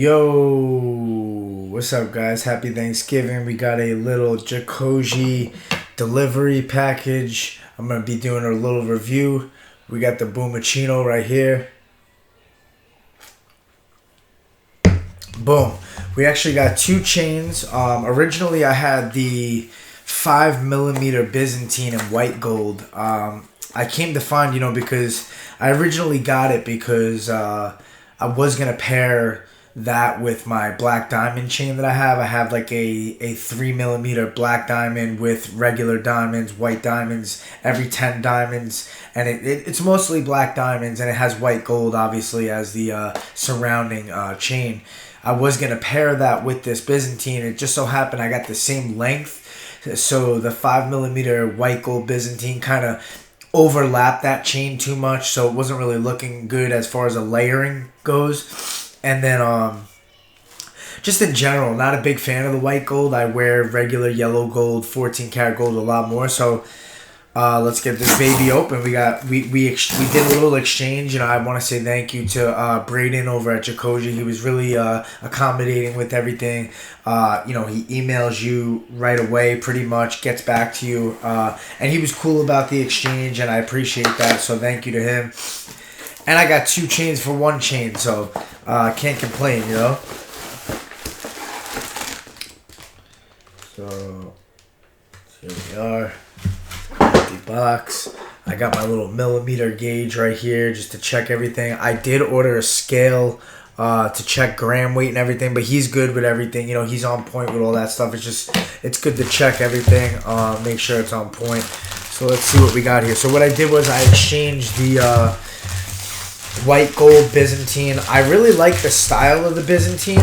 Yo, what's up, guys? Happy Thanksgiving. We got a little Jokoji delivery package. I'm going to be doing a little review. We got the Boomachino right here. Boom. We actually got two chains. Originally, I had the 5mm Byzantine in white gold. I came to find, because I originally got it because I was going to pair that with my black diamond chain that I have. I have like a 3mm black diamond with regular diamonds, white diamonds, every 10 diamonds. And it's mostly black diamonds, and it has white gold, obviously, as the surrounding chain. I was going to pair that with this Byzantine. It just so happened I got the same length. So the 5mm white gold Byzantine kind of overlapped that chain too much, so it wasn't really looking good as far as the layering goes. And then just in general, not a big fan of the white gold. I wear regular yellow gold, 14 karat gold a lot more. So let's get this baby open. We did a little exchange. I want to say thank you to Braden over at Jokoji. He was really accommodating with everything. He emails you right away, pretty much, gets back to you. And he was cool about the exchange, and I appreciate that. So thank you to him. And I got two chains for one chain, so can't complain, So here we are. Empty box. I got my little millimeter gauge right here just to check everything. I did order a scale to check gram weight and everything, but he's good with everything. He's on point with all that stuff. It's good to check everything, make sure it's on point. So let's see what we got here. So what I did was I exchanged the white gold Byzantine. I really like the style of the Byzantine.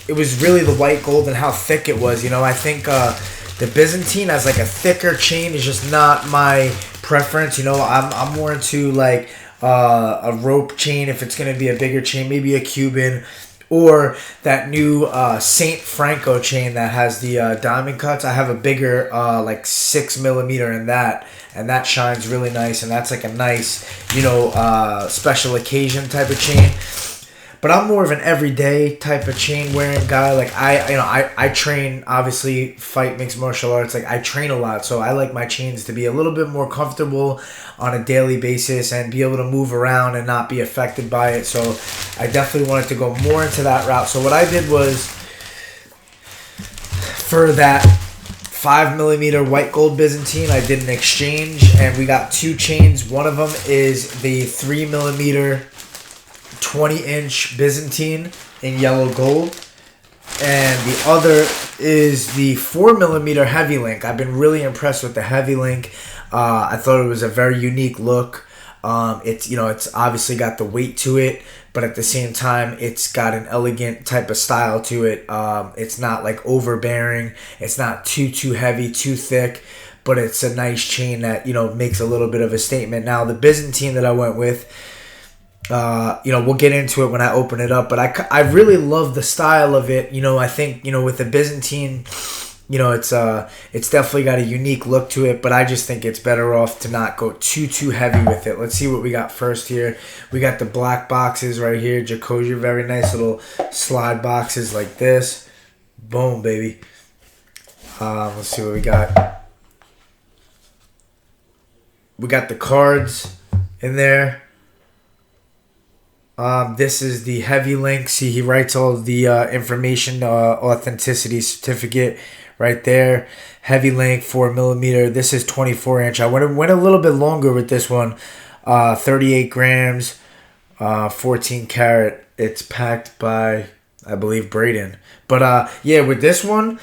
It was really the white gold and how thick it was. I think the Byzantine as like a thicker chain is just not my preference. I'm more into like a rope chain if it's going to be a bigger chain, maybe a Cuban, or that new Saint Franco chain that has the diamond cuts. I have a bigger like 6mm in that, and that shines really nice, and that's like a nice special occasion type of chain. But I'm more of an everyday type of chain wearing guy. Like I train, obviously, fight mixed martial arts. Like I train a lot, so I like my chains to be a little bit more comfortable on a daily basis and be able to move around and not be affected by it. So I definitely wanted to go more into that route. So what I did was, for that 5mm white gold Byzantine, I did an exchange, and we got two chains. One of them is the 3mm 20-inch Byzantine in yellow gold, and the other is the 4mm heavy link. I've been really impressed with the heavy link. I thought it was a very unique look. It's obviously got the weight to it, but at the same time, it's got an elegant type of style to it. It's not like overbearing. It's not too heavy, too thick, but it's a nice chain that makes a little bit of a statement. Now the Byzantine that I went with, we'll get into it when I open it up, but I really love the style of it. I think with the Byzantine, it's definitely got a unique look to it, but I just think it's better off to not go too heavy with it. Let's see what we got first here. We got the black boxes right here, Jokoji, very nice little slide boxes like this. Boom, baby. Let's see what we got. We got the cards in there. This is the heavy link. See, he writes all the information, authenticity certificate right there. Heavy link, 4mm. This is 24-inch. I went a little bit longer with this one. 38 grams, 14 karat. It's packed by, I believe, Braden. But with this one,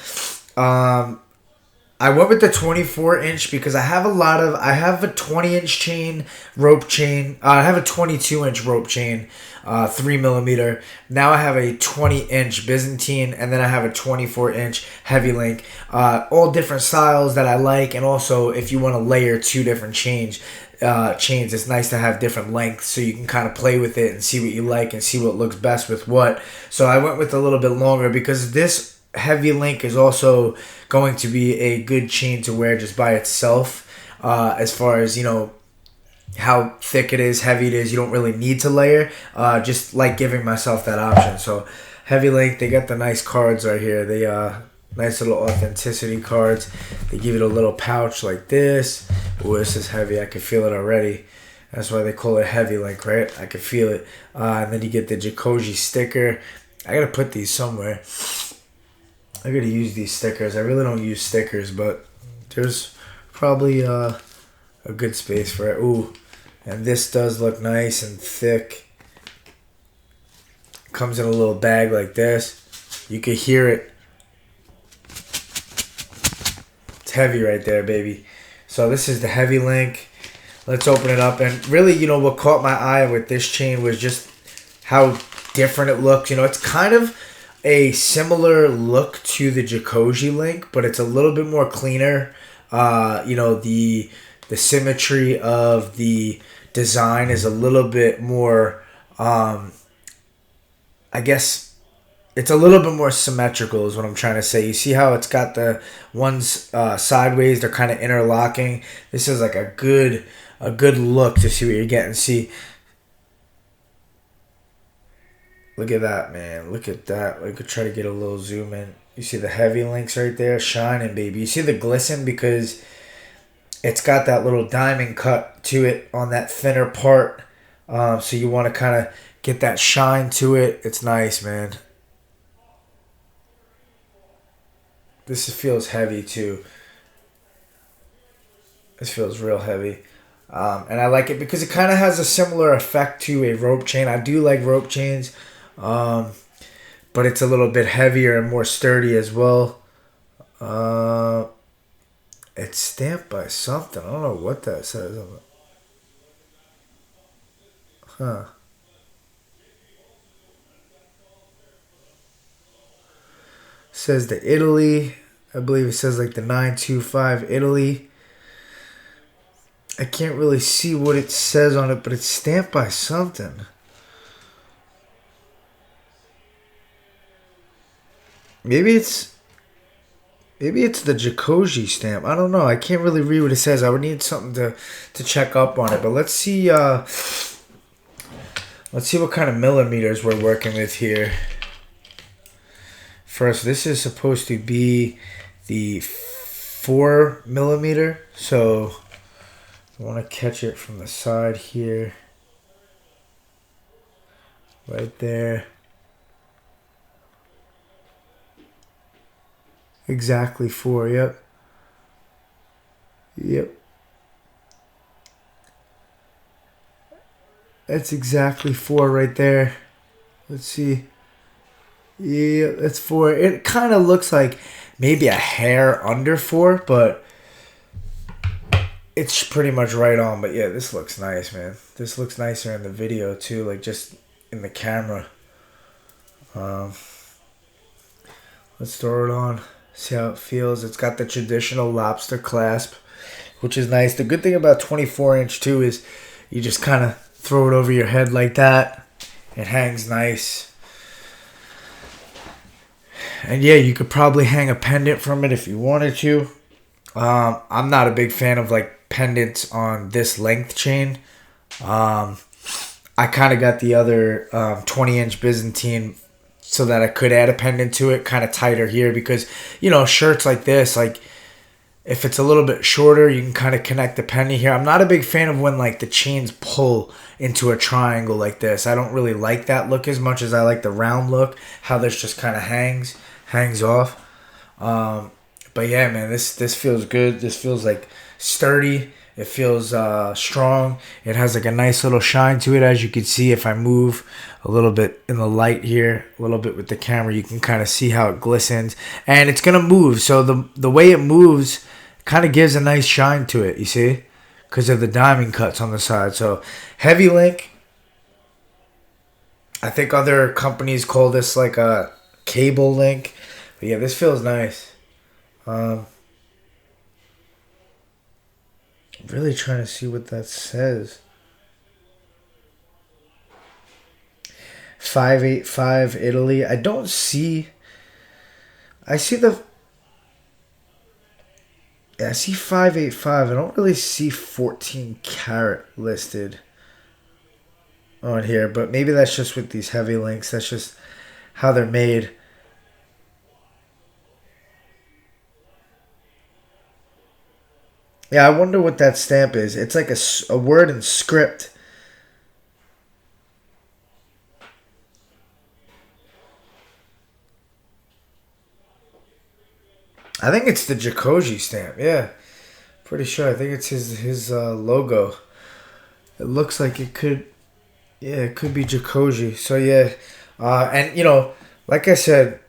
I went with the 24-inch because I have a 20-inch chain, rope chain. I have a 22-inch rope chain, 3mm. Now I have a 20-inch Byzantine, and then I have a 24-inch heavy link. All different styles that I like, and also if you want to layer two different chains, it's nice to have different lengths so you can kind of play with it and see what you like and see what looks best with what. So I went with a little bit longer because this heavy link is also going to be a good chain to wear just by itself. As far as how thick it is, heavy it is, you don't really need to layer. Just like giving myself that option. So Heavy Link, they got the nice cards right here. They nice little authenticity cards. They give it a little pouch like this. Oh, this is heavy. I can feel it already. That's why they call it Heavy Link, right? I can feel it. And then you get the Jokoji sticker. I gotta put these somewhere. I gotta use these stickers. I really don't use stickers, but there's probably a good space for it. Ooh, and this does look nice and thick. Comes in a little bag like this. You can hear it. It's heavy right there, baby. So this is the Heavy Link. Let's open it up. And really, you know, what caught my eye with this chain was just how different it looks. You know, it's kind of a similar look to the Jokoji Link, but it's a little bit more cleaner. You know, the symmetry of the design is a little bit more, I guess, it's a little bit more symmetrical is what I'm trying to say. You see how it's got the ones sideways, they're kind of interlocking. This is like a good look to see what you're getting. See, look at that, man. Look at that. I could try to get a little zoom in. You see the Heavy Links right there shining, baby. You see the glisten because it's got that little diamond cut to it on that thinner part. So you want to kind of get that shine to it. It's nice, man. This feels heavy too. This feels real heavy. And I like it because it kind of has a similar effect to a rope chain. I do like rope chains. But it's a little bit heavier and more sturdy as well. It's stamped by something. I don't know what that says on it. Huh. Says the Italy. I believe it says like the 925 Italy. I can't really see what it says on it, but it's stamped by something. Maybe it's the Jokoji stamp. I don't know. I can't really read what it says. I would need something to check up on it. But let's see what kind of millimeters we're working with here. First, this is supposed to be the 4 millimeter. So I want to catch it from the side here. Right there. Exactly 4, yep. Yep. That's exactly 4 right there. Let's see. Yeah, that's 4. It kind of looks like maybe a hair under 4, but it's pretty much right on. But yeah, this looks nice, man. This looks nicer in the video too, like just in the camera. Let's throw it on. See how it feels. It's got the traditional lobster clasp, which is nice. The good thing about 24-inch too is you just kind of throw it over your head like that. It hangs nice. And yeah, you could probably hang a pendant from it if you wanted to. I'm not a big fan of like pendants on this length chain. I kind of got the other 20-inch Byzantine so that I could add a pendant to it, kind of tighter here, because, you know, shirts like this, like, if it's a little bit shorter, you can kind of connect the pendant here. I'm not a big fan of when, like, the chains pull into a triangle like this. I don't really like that look as much as I like the round look, how this just kind of hangs off. But yeah, man, this feels good. This feels, like, sturdy. It feels strong. It has, like, a nice little shine to it, as you can see if I move a little bit in the light here, a little bit with the camera, you can kind of see how it glistens, and it's gonna move. So the way it moves kind of gives a nice shine to it, you see, because of the diamond cuts on the side. So Heavy Link. I think other companies call this like a cable link, but yeah, this feels nice. Really trying to see what that says. 585 Italy. I don't see. I see the. Yeah, I see 585. I don't really see 14 karat listed on here, but maybe that's just with these Heavy Links. That's just how they're made. Yeah, I wonder what that stamp is. It's like a word in script. I think it's the Jokoji stamp. Yeah, pretty sure. I think it's his logo. It looks like it could. Yeah, it could be Jokoji. So yeah, and like I said,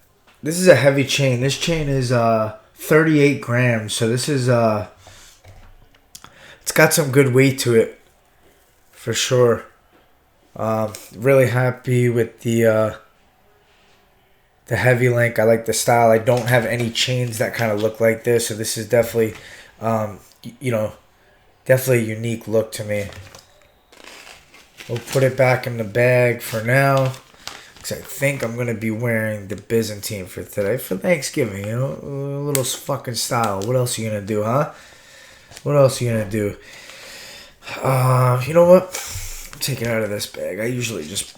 this is a heavy chain. This chain is 38 grams. So this is it's got some good weight to it, for sure. Really happy with the heavy link. I like the style. I don't have any chains that kind of look like this, so this is definitely, um, you know, definitely a unique look to me. We'll put it back in the bag for now, because I think I'm gonna be wearing the Byzantine for today for Thanksgiving. A little fucking style. What else are you gonna do, huh? What else are you gonna do? You know what? Take it out of this bag. I usually just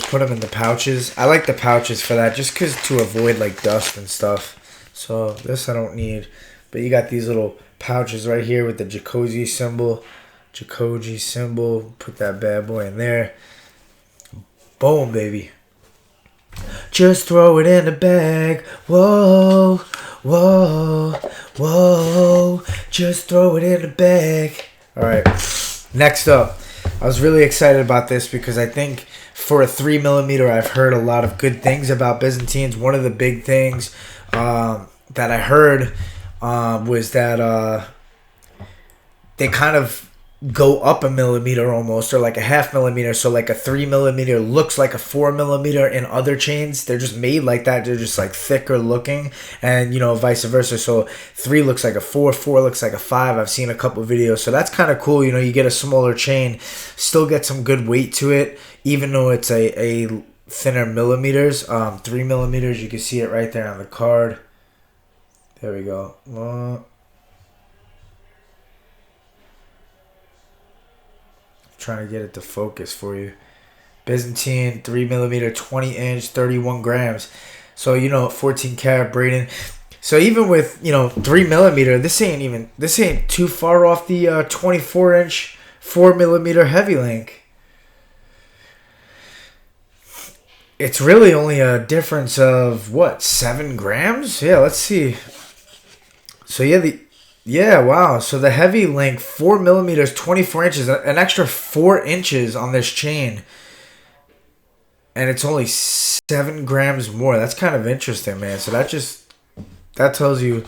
put them in the pouches. I like the pouches for that, just cause to avoid like dust and stuff. So this I don't need, but you got these little pouches right here with the Jokoji symbol. Put that bad boy in there. Boom, baby. Just throw it in the bag. Whoa, whoa, whoa. Just throw it in the bag. All right. Next up, I was really excited about this because I think for a 3mm, I've heard a lot of good things about Byzantines. One of the big things that I heard was that they kind of go up a millimeter almost, or like a half millimeter. So like a 3mm looks like a 4mm in other chains. They're just made like that. They're just like thicker looking, and vice versa. So 3 looks like a 4, 4 looks like a 5. I've seen a couple videos, so that's kind of cool. You get a smaller chain, still get some good weight to it, even though it's a thinner millimeters. 3mm, you can see it right there on the card. There we go. Trying to get it to focus for you. Byzantine 3mm, 20-inch, 31 grams. So 14 karat braiding. So even with 3mm, this ain't too far off the 24-inch 4mm heavy link. It's really only a difference of what, 7 grams? Yeah, let's see. So yeah, wow. So the heavy link, 4mm, 24 inches, an extra 4 inches on this chain. And it's only 7 grams more. That's kind of interesting, man. So that tells you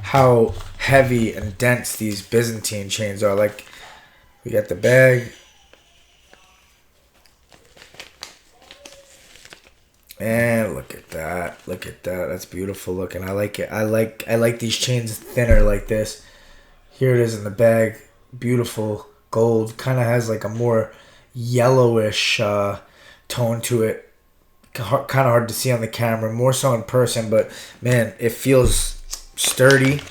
how heavy and dense these Byzantine chains are. Like, we got the bag. And look at that. That's beautiful looking. I like it. I like these chains thinner like this. Here it is in the bag. Beautiful gold. Kind of has like a more yellowish tone to it. Kind of hard to see on the camera. More so in person, but man, it feels sturdy.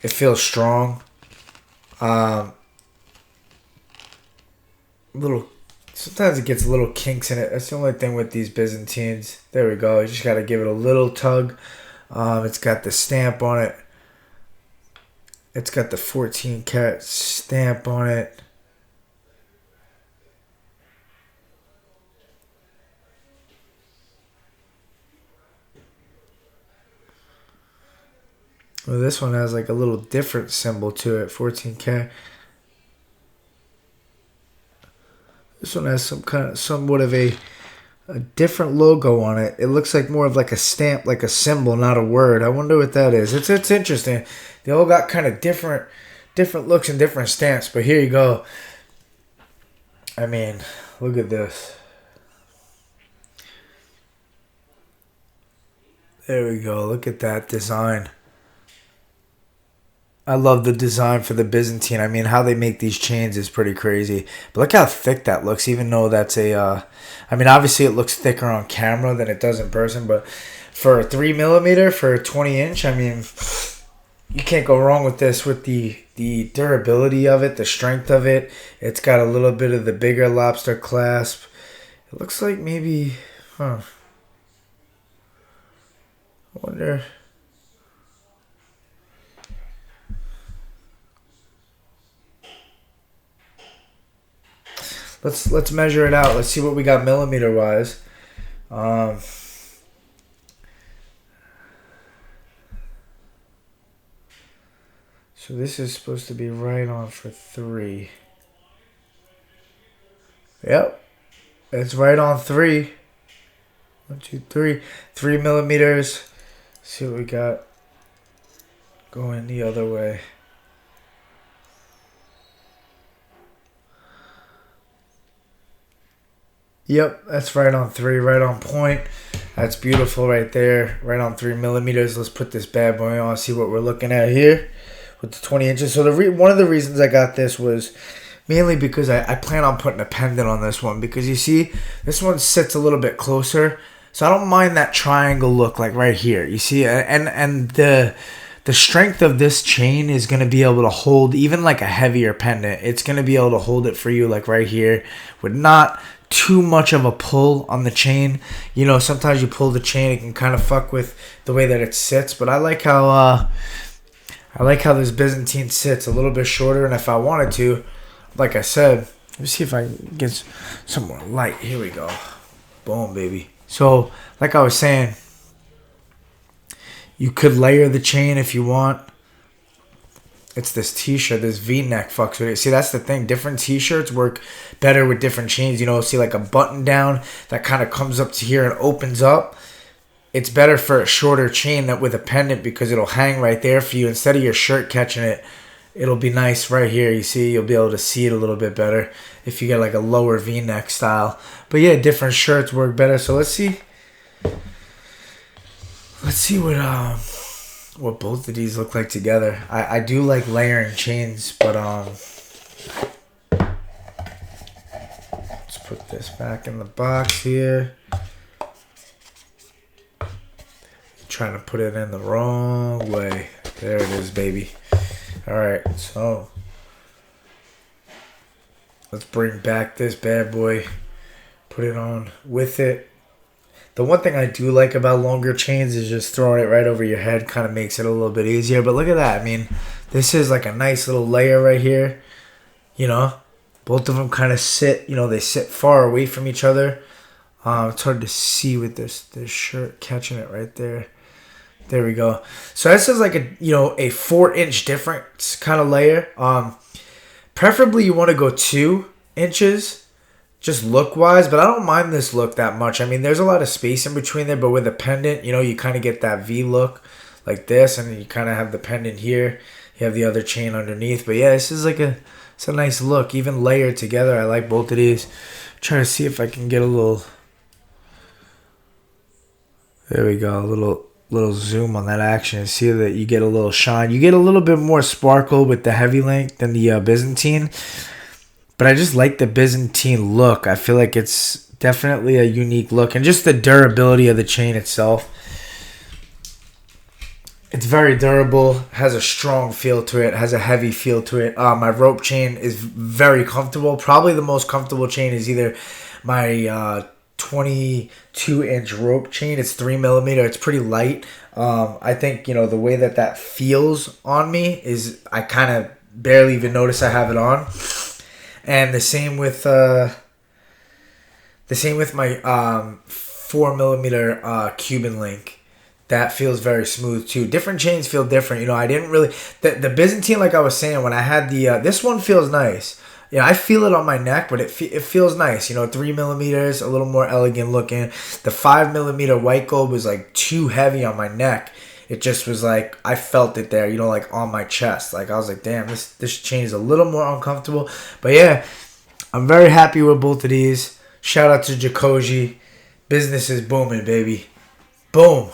It feels strong. Sometimes it gets little kinks in it. That's the only thing with these Byzantines. There we go. You just got to give it a little tug. It's got the stamp on it. It's got the 14 karat stamp on it. Well, this one has like a little different symbol to it. 14 karat. This one has somewhat of a different logo on it. It looks like more of like a stamp, like a symbol, not a word. I wonder what that is. It's interesting. They all got kind of different looks and different stamps. But here you go. I mean, look at this. There we go. Look at that design. I love the design for the Byzantine. I mean, how they make these chains is pretty crazy. But look how thick that looks, even though that's obviously it looks thicker on camera than it does in person. But for a 3mm, for a 20-inch, I mean, you can't go wrong with this, with the durability of it, the strength of it. It's got a little bit of the bigger lobster clasp. It looks like maybe Huh. I wonder. Let's measure it out. Let's see what we got millimeter wise. Um, so this is supposed to be right on for 3. Yep, it's right on 3. 1, 2, 3. 3 millimeters. Let's see what we got going the other way. Yep, that's right on 3, right on point. That's beautiful right there, right on 3 millimeters. Let's put this bad boy on, see what we're looking at here with the 20 inches. So one of the reasons I got this was mainly because I plan on putting a pendant on this one, because you see, this one sits a little bit closer. So I don't mind that triangle look like right here. You see, and the strength of this chain is going to be able to hold even like a heavier pendant. It's going to be able to hold it for you like right here with not too much of a pull on the chain. You know, sometimes you pull the chain, it can kind of fuck with the way that it sits. But I like how this Byzantine sits a little bit shorter. And if I wanted to, like I said, let me see if I can get some more light. Here we go. Boom, baby. So, like I was saying, you could layer the chain if you want. It's this t-shirt, this v-neck fucks with it. See, that's the thing. Different t-shirts work better with different chains. You know, see like a button down that kind of comes up to here and opens up. It's better for a shorter chain that with a pendant, because it'll hang right there for you. Instead of your shirt catching it, it'll be nice right here. You see, you'll be able to see it a little bit better if you get like a lower v-neck style. But yeah, different shirts work better. So let's see. Let's see what both of these look like together. I do like layering chains, but let's put this back in the box here. Trying to put it in the wrong way. There it is, baby. Alright, so let's bring back this bad boy. Put it on with it. The one thing I do like about longer chains is just throwing it right over your head kind of makes it a little bit easier. But look at that. I mean, this is like a nice little layer right here. You know, both of them kind of sit, you know, they sit far away from each other. It's hard to see with this shirt catching it right there. There we go. So this is like a 4-inch difference kind of layer. Preferably you want to go 2 inches. Just look-wise, but I don't mind this look that much. I mean, there's a lot of space in between there, but with a pendant, you know, you kind of get that V look like this, and then you kind of have the pendant here. You have the other chain underneath. But yeah, this is it's a nice look, even layered together. I like both of these. Trying to see if I can get a little. There we go, a little zoom on that action. See that you get a little shine. You get a little bit more sparkle with the heavy link than the Byzantine. But I just like the Byzantine look. I feel like it's definitely a unique look. And just the durability of the chain itself. It's very durable. Has a strong feel to it. Has a heavy feel to it. My rope chain is very comfortable. Probably the most comfortable chain is either my 22-inch rope chain. It's 3 millimeter. It's pretty light. I think, you know, the way that feels on me is I kind of barely even notice I have it on. And the same with my 4 millimeter Cuban link. That feels very smooth too. Different chains feel different. You know, I didn't really the Byzantine, like I was saying, when I had the this one feels nice. You know, I feel it on my neck, but it feels nice. You know, 3 millimeters, a little more elegant looking. The 5 millimeter white gold was like too heavy on my neck. It just was like, I felt it there, you know, like on my chest. Like I was like, damn, this chain is a little more uncomfortable. But yeah, I'm very happy with both of these. Shout out to Jokoji. Business is booming, baby. Boom.